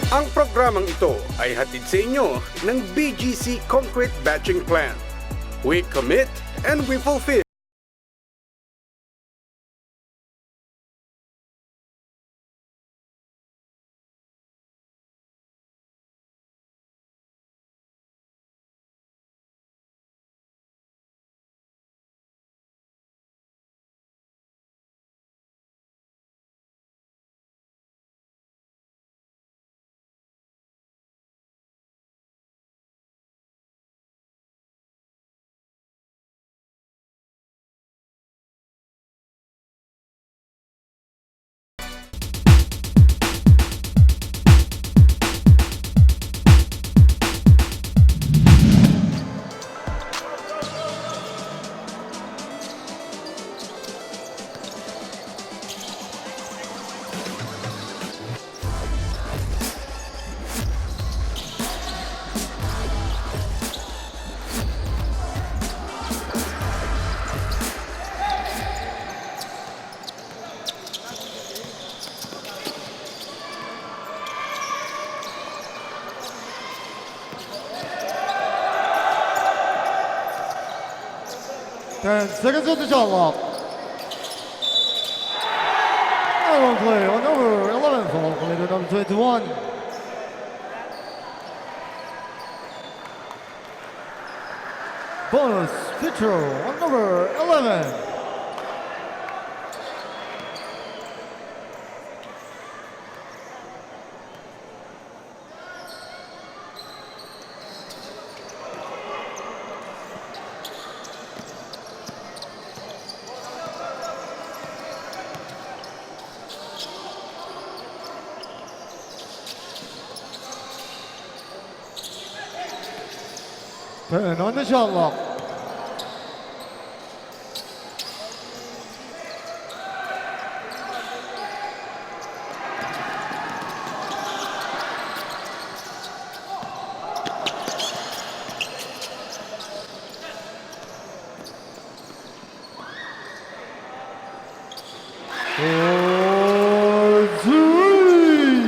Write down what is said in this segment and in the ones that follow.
Ang programang ito ay hatid sa inyo ng BGC Concrete Batching Plant. We commit and we fulfill. Seconds on the shot clock. On play on number 11, foul play to number 21. Bonus feature on number 11. Turn on the shot clock.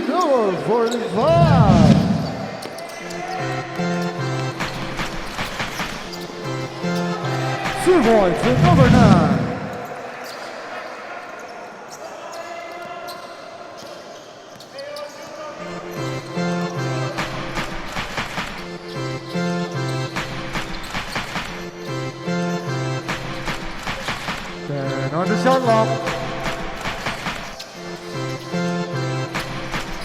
Number 45. 2 points to number 9. Then on the shot clock.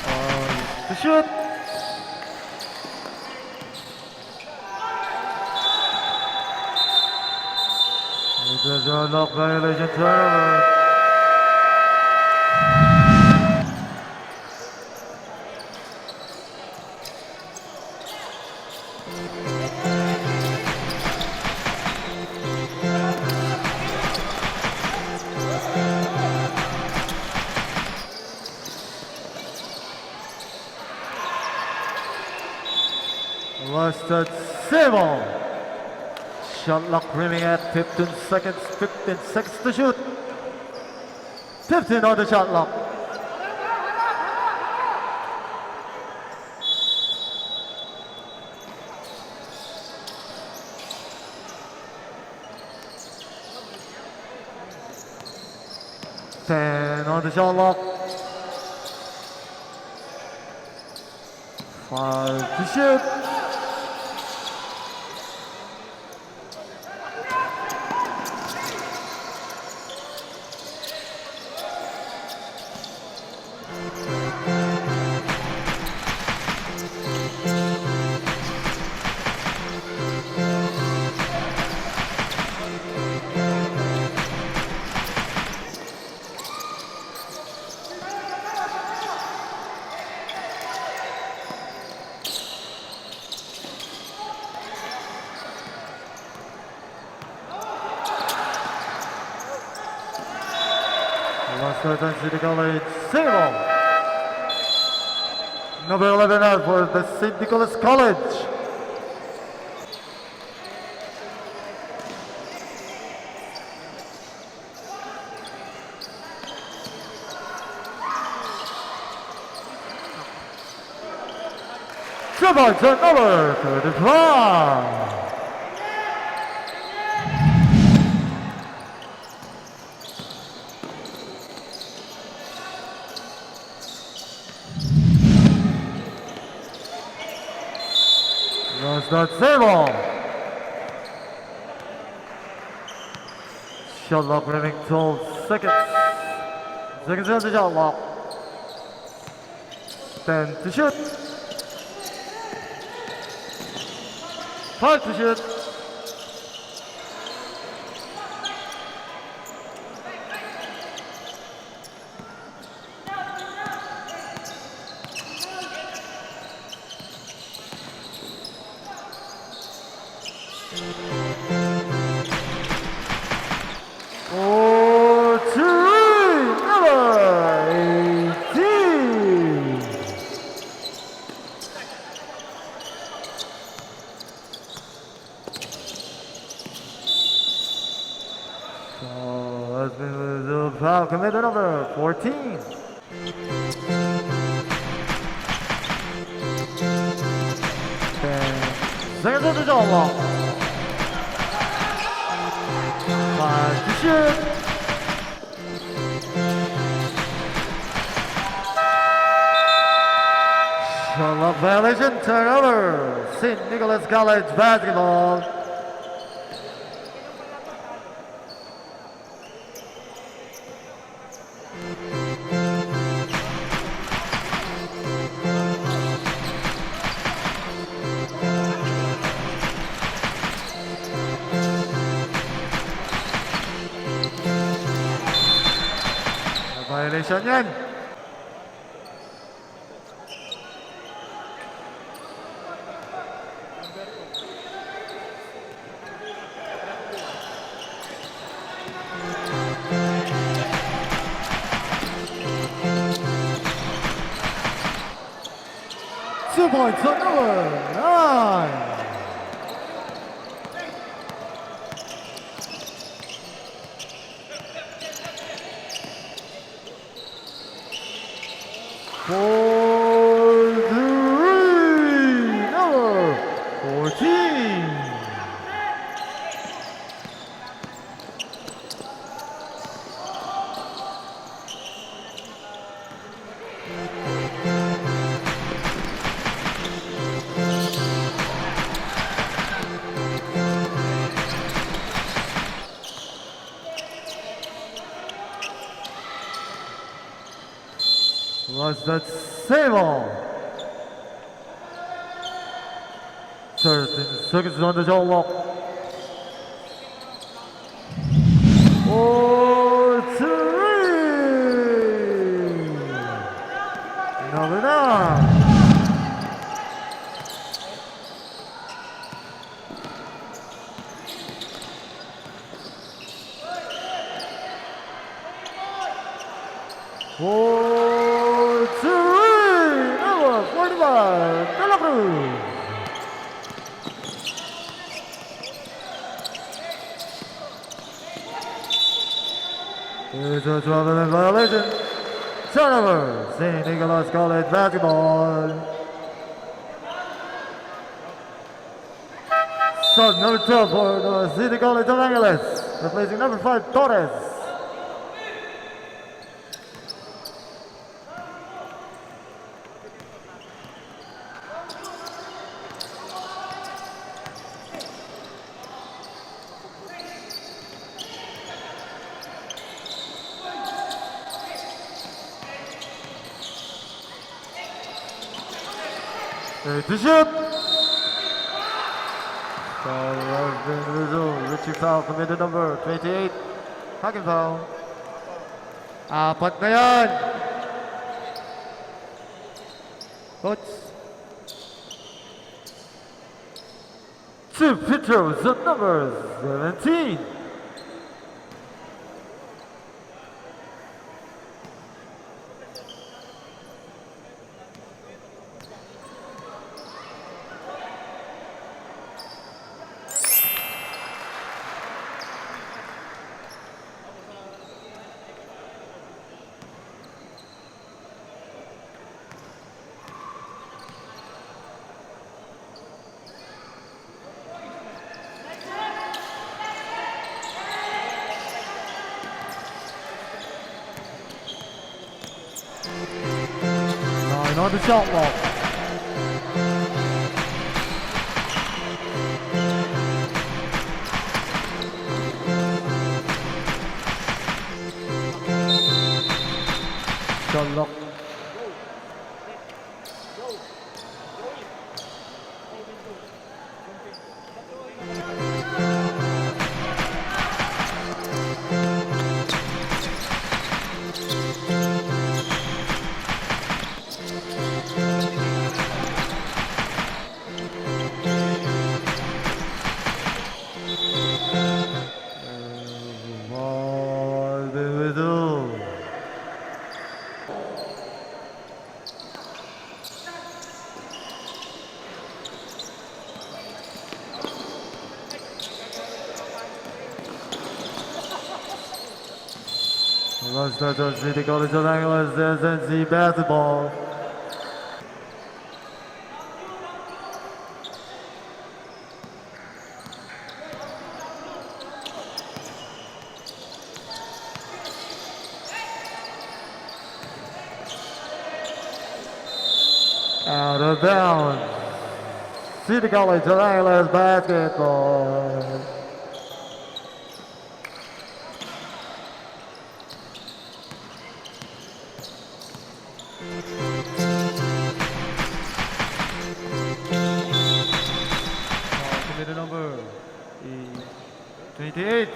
On the shoot. It's a lock violation turnover. Last at 7. Shot clock remaining at 15 seconds to shoot. 15 on the shot clock. Ten on the shot clock. 5 to shoot. Last City College single. Number 11 out for the St. Nicholas College. 두 번째 number 35. That's zero. Shot clock remaining 12 seconds. Seconds on the shot clock. 10 to shoot. 5 to shoot. Foul committed number 14. 10 seconds on the shot clock. 5 to shoot. Shot clock violation, turnover. St. Nicholas College basketball. Violation yan. Two points on number 9. For three, number 14. Was that save all? 13 seconds on the shot clock. 4-3. Number 9. Number 45, De La Cruz. Here's a 12-minute violation. Turnover, St. Nicholas College basketball. Shot number 12 for the City College of Angeles, replacing number 5, Torres. To shoot. Foul has been resumed. Richie foul committed number 28. Hacking foul. Apat na yan. Coach. Two free throws at number 17. 10 on the shot clock. Shot clock. Let's start to see the College of Anglers, SNC basketball. Out of bounds. City College of Anglers basketball. Committee number 28.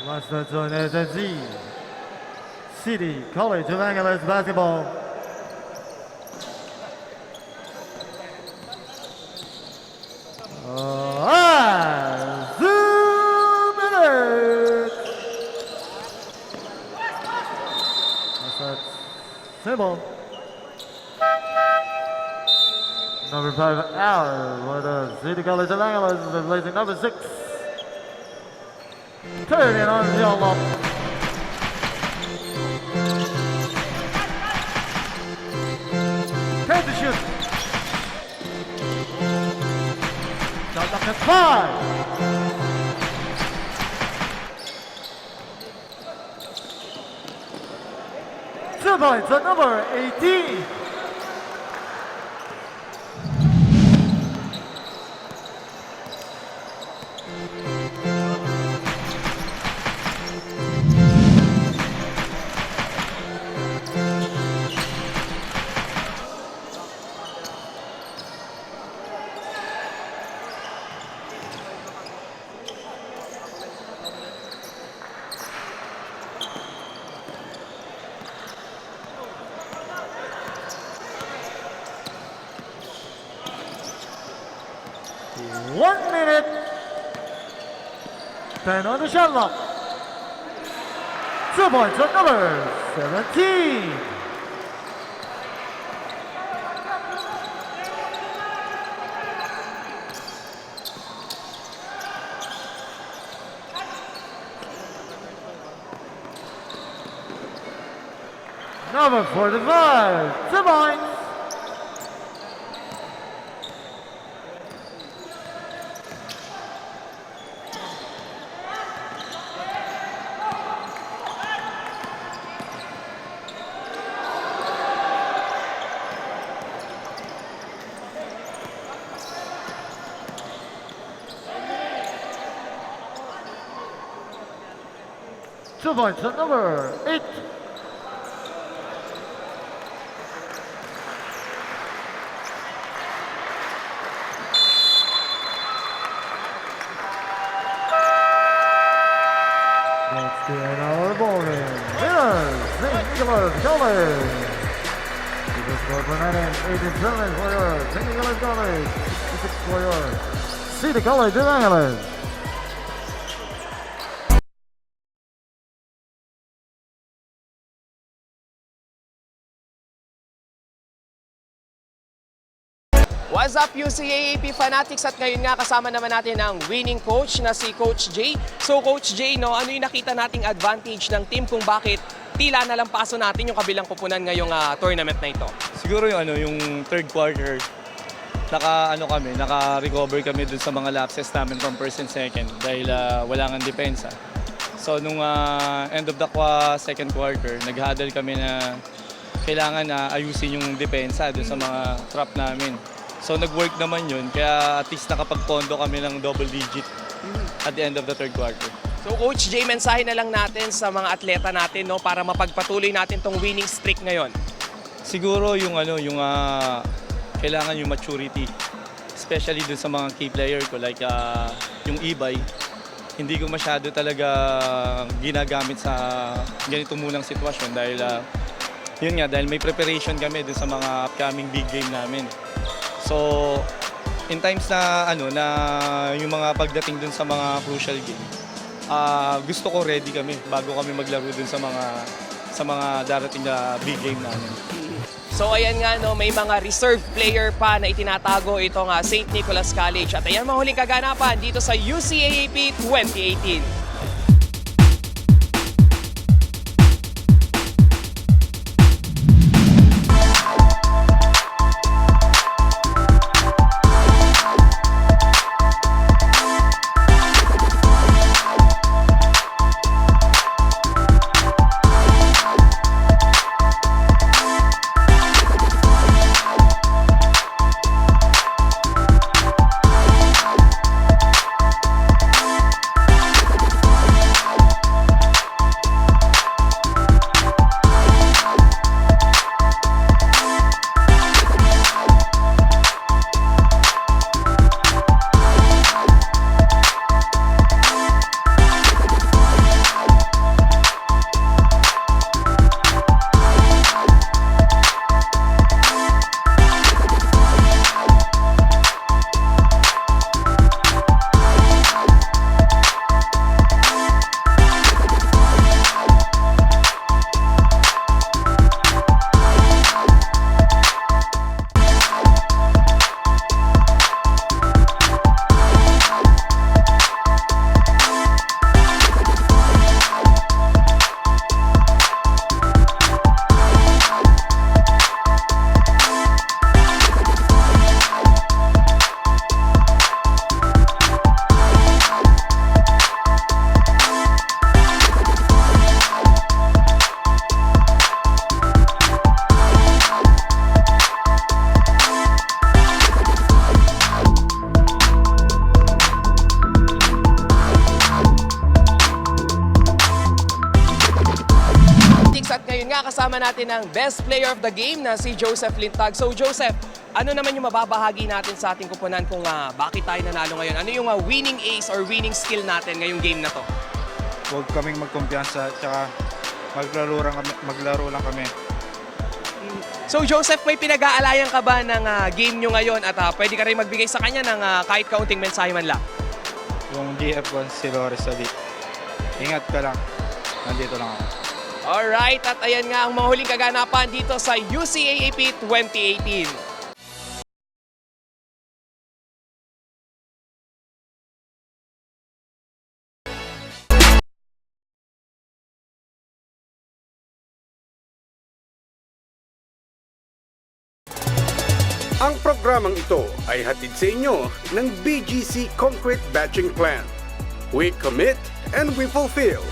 Last touch on SNC. City College of Anglers basketball. Zoom minutes. That's simple. Number 5 out for the City College of Anglers, replacing number 6. Turn it on the yellow. Time to shoot. Shot clock at 5. 2 points at number 18. One minute. 10 on the shot clock. 2 points at number 17. Number 45. 2 points. Two points at number 8. That's the end of our ball game. Winners, St. Nicholas College. You just scored 187 for your St. Nicholas College. 66 for your City College of Anglers. What's up UCAAP fanatics, at ngayon nga kasama naman natin ang winning coach na si Coach J. So Coach J, no, ano yung nakita nating advantage ng team kung bakit tila nalampaso natin yung kabilang kupunan ngayong tournament na ito? Siguro yung third quarter, naka-recover kami dun sa mga lapses namin from first and second dahil wala nang depensa. So nung end of the second quarter, nag-huddle kami na kailangan na ayusin yung depensa dun sa mga trap namin. So nag-work naman yun, kaya at least nakapag-pondo kami ng double digit at the end of the third quarter. So Coach J, mensahe na lang natin sa mga atleta natin, no, para mapagpatuloy natin tong winning streak ngayon. Siguro kailangan yung maturity, especially dun sa mga key player ko like yung Ibay. Hindi ko masyado talaga ginagamit sa ganito munang sitwasyon dahil dahil may preparation kami dun sa mga upcoming big game namin. So in times na yung mga pagdating dun sa mga crucial game, gusto ko ready kami bago kami maglaro dun sa mga darating na big game namin. So ayan nga, no, may mga reserve player pa na itinatago itong St. Nicholas College. At ayan mga huling kaganapan dito sa UCAAP 2018. At ngayon nga kasama natin ang best player of the game na si Joseph Lintag. So Joseph, ano naman yung mababahagi natin sa ating kupunan kung bakit tayo nanalo ngayon? Ano yung winning ace or winning skill natin ngayong game na to? Huwag kaming magkumpiyansa, tsaka maglaro lang kami. So Joseph, may pinag-aalayan ka ba ng game nyo ngayon at pwede ka rin magbigay sa kanya ng kahit kaunting mensahe man lang? Yung GF1 si Loris Sadi, ingat ka lang, nandito lang ako. Alright, at ayan nga ang mga huling kaganapan dito sa UCAAP 2018. Ang programang ito ay hatid sa inyo ng BGC Concrete Batching Plant. We commit and we fulfill.